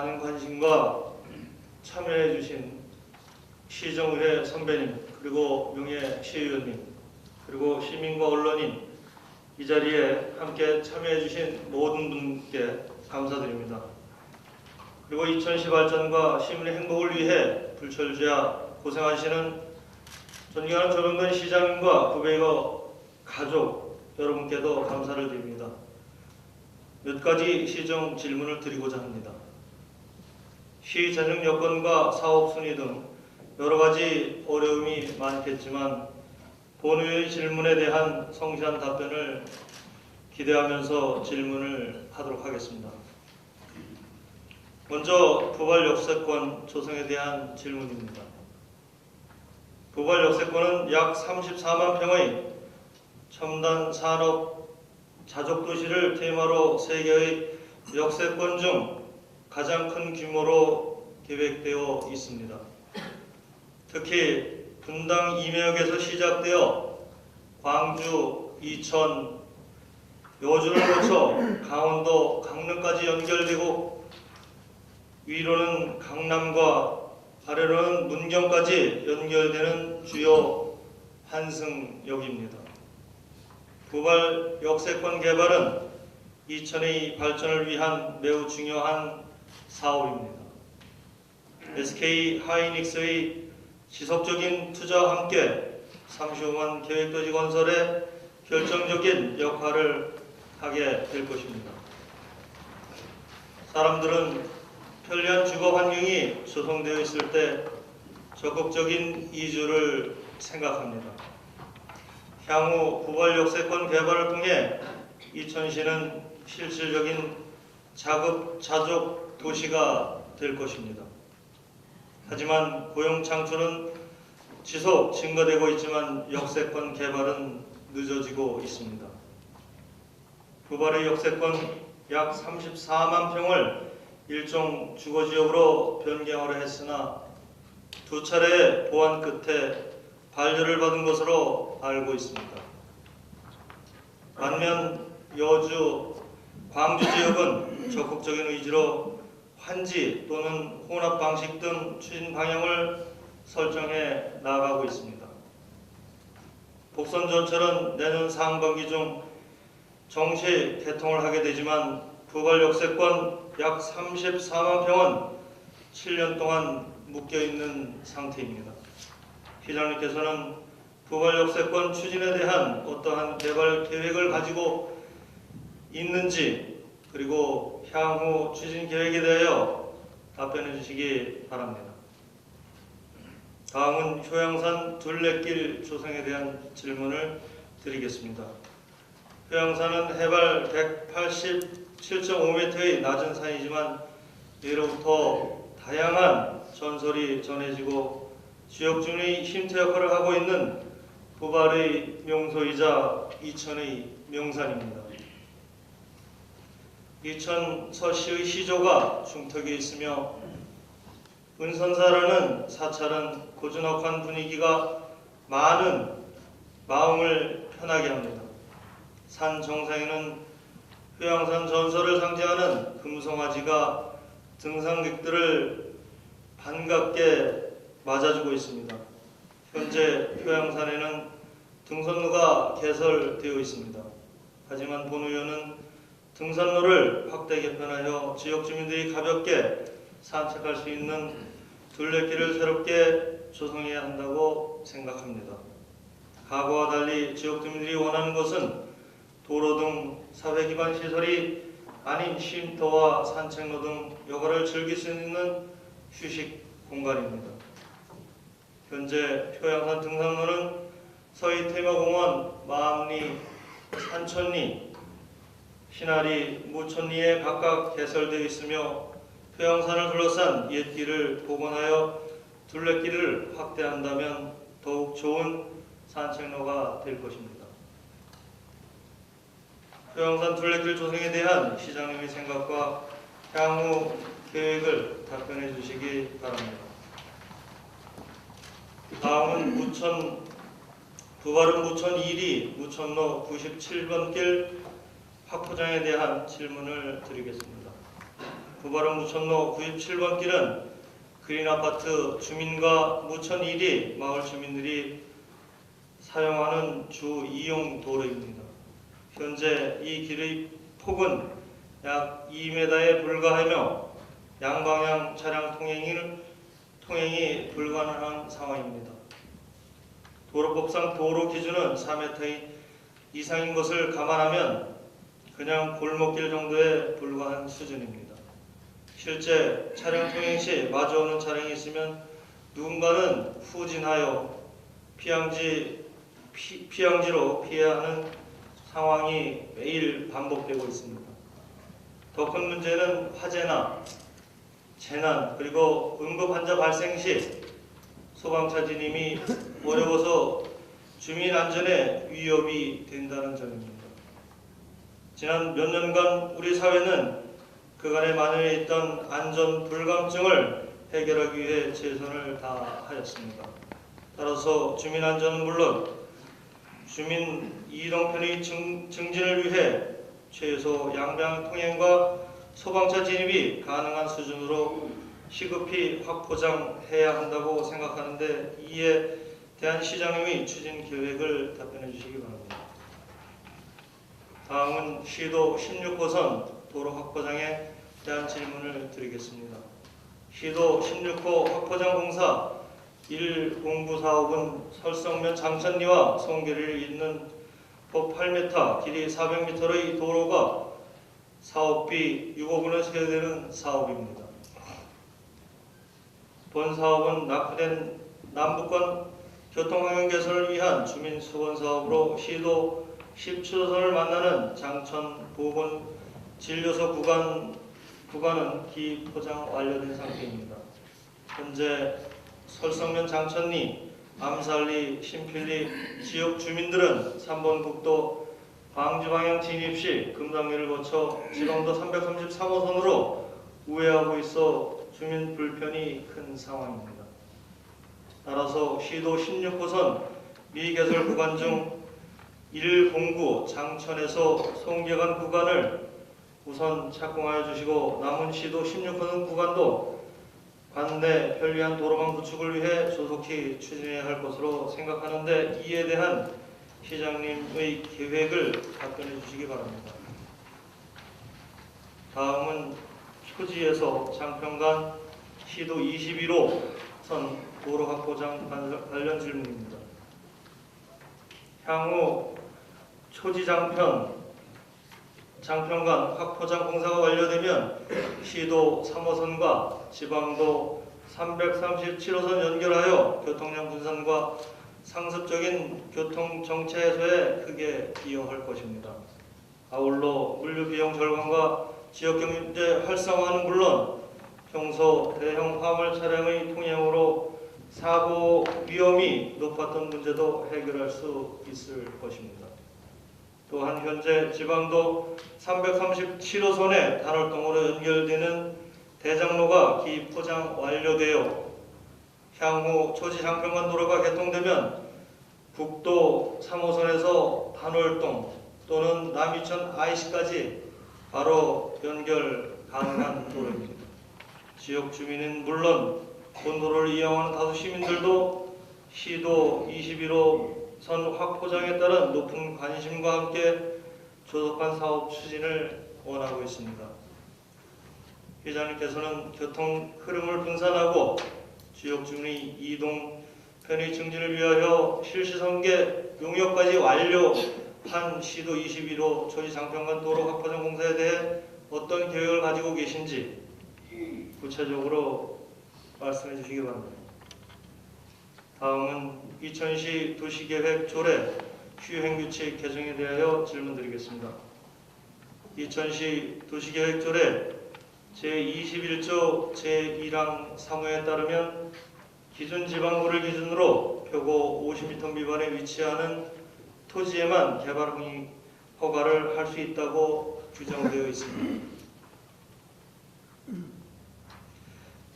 많은 관심과 참여해 주신 시정의회 선배님, 그리고 명예 시의원님, 그리고 시민과 언론인, 이 자리에 함께 참여해 주신 모든 분께 감사드립니다. 그리고 이천시 발전과 시민의 행복을 위해 불철주야 고생하시는 존경하는 조병근 시장님과 후배이고 가족 여러분께도 감사를 드립니다. 몇 가지 시정 질문을 드리고자 합니다. 시 전형 여건과 사업 순위 등 여러 가지 어려움이 많겠지만 본 의원의 질문에 대한 성실한 답변을 기대하면서 질문을 하도록 하겠습니다. 먼저 부발 역세권 조성에 대한 질문입니다. 부발 역세권은 약 34만 평의 첨단 산업 자족 도시를 테마로 3개의 역세권 중 가장 큰 규모로 계획되어 있습니다. 특히 분당 임해역에서 시작되어 광주, 이천, 여주를 거쳐 강원도, 강릉까지 연결되고 위로는 강남과 아래로는 문경까지 연결되는 주요 환승역입니다. 부발 역세권 개발은 이천의 발전을 위한 매우 중요한 사업입니다. SK 하이닉스의 지속적인 투자와 함께 35만 계획도시 건설에 결정적인 역할을 하게 될 것입니다. 사람들은 편리한 주거 환경이 조성되어 있을 때 적극적인 이주를 생각합니다. 향후 부발 역세권 개발을 통해 이천시는 실질적인 자급-자족 도시가 될 것입니다. 하지만 고용 창출은 지속 증가되고 있지만 역세권 개발은 늦어지고 있습니다. 부발의 역세권 약 34만 평을 일종 주거지역으로 변경하려 했으나 2차례 보완 끝에 반려를 받은 것으로 알고 있습니다. 반면 여주, 광주 지역은 적극적인 의지로 환지 또는 혼합 방식 등 추진 방향을 설정해 나가고 있습니다. 복선전철은 내년 상반기 중 정시 개통을 하게 되지만 부발 역세권 약 34만 평은 7년 동안 묶여있는 상태입니다. 시장님께서는 부발 역세권 추진에 대한 어떠한 개발 계획을 가지고 있는지, 그리고 향후 추진 계획에 대하여 답변해 주시기 바랍니다. 다음은 효양산 둘레길 조성에 대한 질문을 드리겠습니다. 효양산은 해발 187.5m의 낮은 산이지만 예로부터 다양한 전설이 전해지고 지역 주민의 쉼터 역할을 하고 있는 부발의 명소이자 이천의 명산입니다. 이천 서시의 시조가 중턱에 있으며 은선사라는 사찰은 고즈넉한 분위기가 많은 마음을 편하게 합니다. 산 정상에는 효양산 전설을 상징하는 금송아지가 등산객들을 반갑게 맞아주고 있습니다. 현재 효양산에는 등산로가 개설되어 있습니다. 하지만 본 의원은 등산로를 확대 개편하여 지역 주민들이 가볍게 산책할 수 있는 둘레길을 새롭게 조성해야 한다고 생각합니다. 과거와 달리 지역 주민들이 원하는 것은 도로 등 사회 기반 시설이 아닌 쉼터와 산책로 등 여가를 즐길 수 있는 휴식 공간입니다. 현재 효양산 등산로는 서희 테마공원, 마암리, 산천리, 신하리, 무천리에 각각 개설되어 있으며 효양산을 둘러싼 옛길을 복원하여 둘레길을 확대한다면 더욱 좋은 산책로가 될 것입니다. 효양산 둘레길 조성에 대한 시장님의 생각과 향후 계획을 답변해 주시기 바랍니다. 다음은 부발은 무천 1리 무천로 97번 길 확포장에 대한 질문을 드리겠습니다. 구바람 무천로 97번 길은 그린아파트 주민과 무천 1위 마을 주민들이 사용하는 주 이용 도로입니다. 현재 이 길의 폭은 약 2m에 불과하며 양방향 차량 통행이 불가능한 상황입니다. 도로법상 도로 기준은 4m 이상인 것을 감안하면 그냥 골목길 정도에 불과한 수준입니다. 실제 차량 통행 시 마주오는 차량이 있으면 누군가는 후진하여 피항지로 피해야 하는 상황이 매일 반복되고 있습니다. 더 큰 문제는 화재나 재난 그리고 응급 환자 발생 시 소방차 진입이 어려워서 주민 안전에 위협이 된다는 점입니다. 지난 몇 년간 우리 사회는 그간에 만연해 있던 안전 불감증을 해결하기 위해 최선을 다하였습니다. 따라서 주민 안전은 물론 주민 이동 편의 증진을 위해 최소 양방 통행과 소방차 진입이 가능한 수준으로 시급히 확보장해야 한다고 생각하는데 이에 대한 시장님의 추진 계획을 답변해 주시기 바랍니다. 다음은 시도 16호선 도로 확보장에 대한 질문을 드리겠습니다. 시도 16호 확보장 공사 1공부 사업은 설성면 장천리와 송계리를 잇는 폭 8m, 길이 400m의 도로가 사업비 6억 원을 세대는 사업입니다. 본 사업은 낙후된 남북간 교통환경 개선을 위한 주민 수건 사업으로 시도 10초선을 만나는 장천 보건 진료소 구간은 기포장 완료된 상태입니다. 현재 설성면 장천리, 암살리, 신필리 지역 주민들은 3번 국도 광주 방향 진입 시 금당리를 거쳐 지방도 333호선으로 우회하고 있어 주민 불편이 큰 상황입니다. 따라서 시도 16호선 미개설 구간 중 109 장천에서 송계간 구간을 우선 착공하여 주시고 남은 시도 16호선 구간도 관내 편리한 도로망 구축을 위해 조속히 추진해야 할 것으로 생각하는데 이에 대한 시장님의 계획을 답변해 주시기 바랍니다. 다음은 표지에서 장평간 시도 21호선 도로 확보장 관련 질문입니다. 향후 초지 장평간 확보장 공사가 완료되면 시도 3호선과 지방도 337호선 연결하여 교통량 분산과 상습적인 교통 정체 해소에 크게 기여할 것입니다. 아울러 물류 비용 절감과 지역 경제 활성화는 물론 평소 대형 화물 차량의 통행으로 사고 위험이 높았던 문제도 해결할 수 있을 것입니다. 또한 현재 지방도 337호선의 단월동으로 연결되는 대장로가 기포장 완료되어 향후 초지 장평간 도로가 개통되면 국도 3호선에서 단월동 또는 남이천 IC까지 바로 연결 가능한 도로입니다. 지역 주민은 물론 본 도로를 이용하는 다수 시민들도 시도 21호선 확보장에 따른 높은 관심과 함께 조속한 사업 추진을 원하고 있습니다. 회장님께서는 교통 흐름을 분산하고 지역 주민의 이동 편의 증진을 위하여 실시 설계 용역까지 완료한 시도 21호 초지 장평간 도로 확보장 공사에 대해 어떤 계획을 가지고 계신지 구체적으로 말씀해 주시기 바랍니다. 다음은 이천시 도시계획 조례 시행규칙 개정에 대하여 질문드리겠습니다. 이천시 도시계획 조례 제21조 제1항 3호에 따르면 기준 지방구를 기준으로 표고 50m 미만에 위치하는 토지에만 개발 허가를 할 수 있다고 규정되어 있습니다.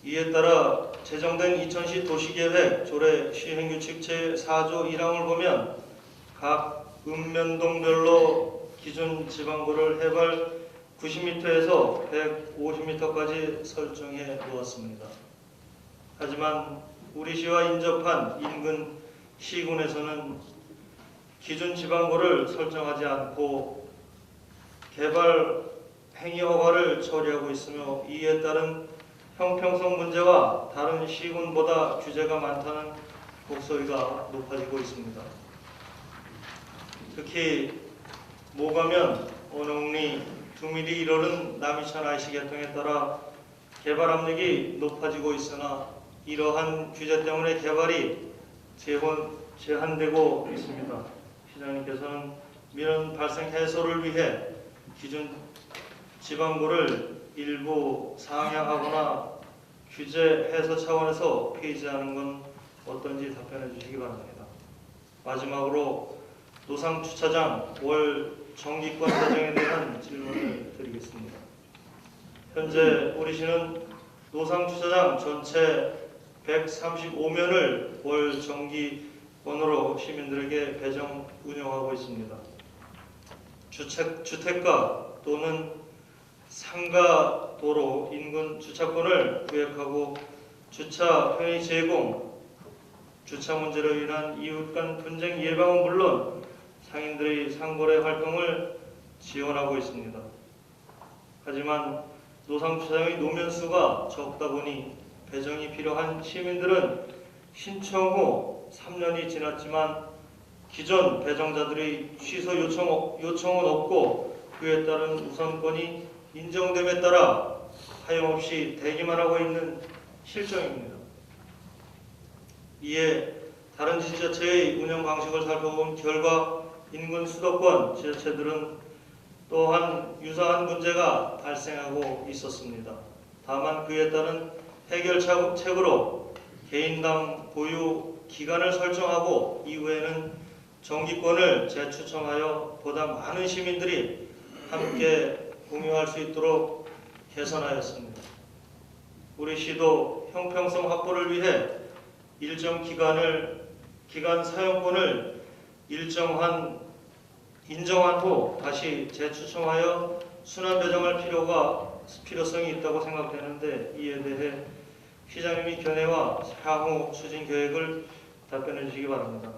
이에 따라 제정된 이천시 도시계획 조례 시행규칙 제4조 1항을 보면 각 읍면동별로 기준 지방구를 해발 90m에서 150m까지 설정해 놓았습니다. 하지만 우리 시와 인접한 인근 시군에서는 기준 지방고를 설정하지 않고 개발 행위 허가를 처리하고 있으며 이에 따른 형평성 문제와 다른 시군보다 규제가 많다는 목소리가 높아지고 있습니다. 특히 모가면 원흥리 2mm 1월은 남이천 IC 개통에 따라 개발 압력이 높아지고 있으나 이러한 규제 때문에 개발이 제한되고 있습니다. 시장님께서는 민원 발생 해소를 위해 기준 지방고를 일부 상향하거나 규제 해소 차원에서 폐지하는 건 어떤지 답변해 주시기 바랍니다. 마지막으로 노상 주차장 월 정기권 배정에 대한 질문을 드리겠습니다. 현재 우리 시는 노상 주차장 전체 135면을 월 정기권으로 시민들에게 배정 운영하고 있습니다. 주택가 또는 상가 도로 인근 주차권을 구획하고 주차 편의 제공, 주차 문제로 인한 이웃 간 분쟁 예방은 물론 상인들의 상거래 활동을 지원하고 있습니다. 하지만 노상 주차장의 노면 수가 적다 보니 배정이 필요한 시민들은 신청 후 3년이 지났지만 기존 배정자들의 취소 요청은 없고 그에 따른 우선권이 인정됨에 따라 하염없이 대기만 하고 있는 실정입니다. 이에 다른 지자체의 운영 방식을 살펴본 결과 인근 수도권 지자체들은 또한 유사한 문제가 발생하고 있었습니다. 다만 그에 따른 해결책으로 개인당 보유 기간을 설정하고 이후에는 정기권을 재추첨하여 보다 많은 시민들이 함께 공유할 수 있도록 개선하였습니다. 우리 시도 형평성 확보를 위해 일정 기간 사용권을 인정한 후 다시 재추첨하여 순환 배정할 필요성이 있다고 생각되는데 이에 대해 시장님의 견해와 향후 추진 계획을 답변해 주시기 바랍니다.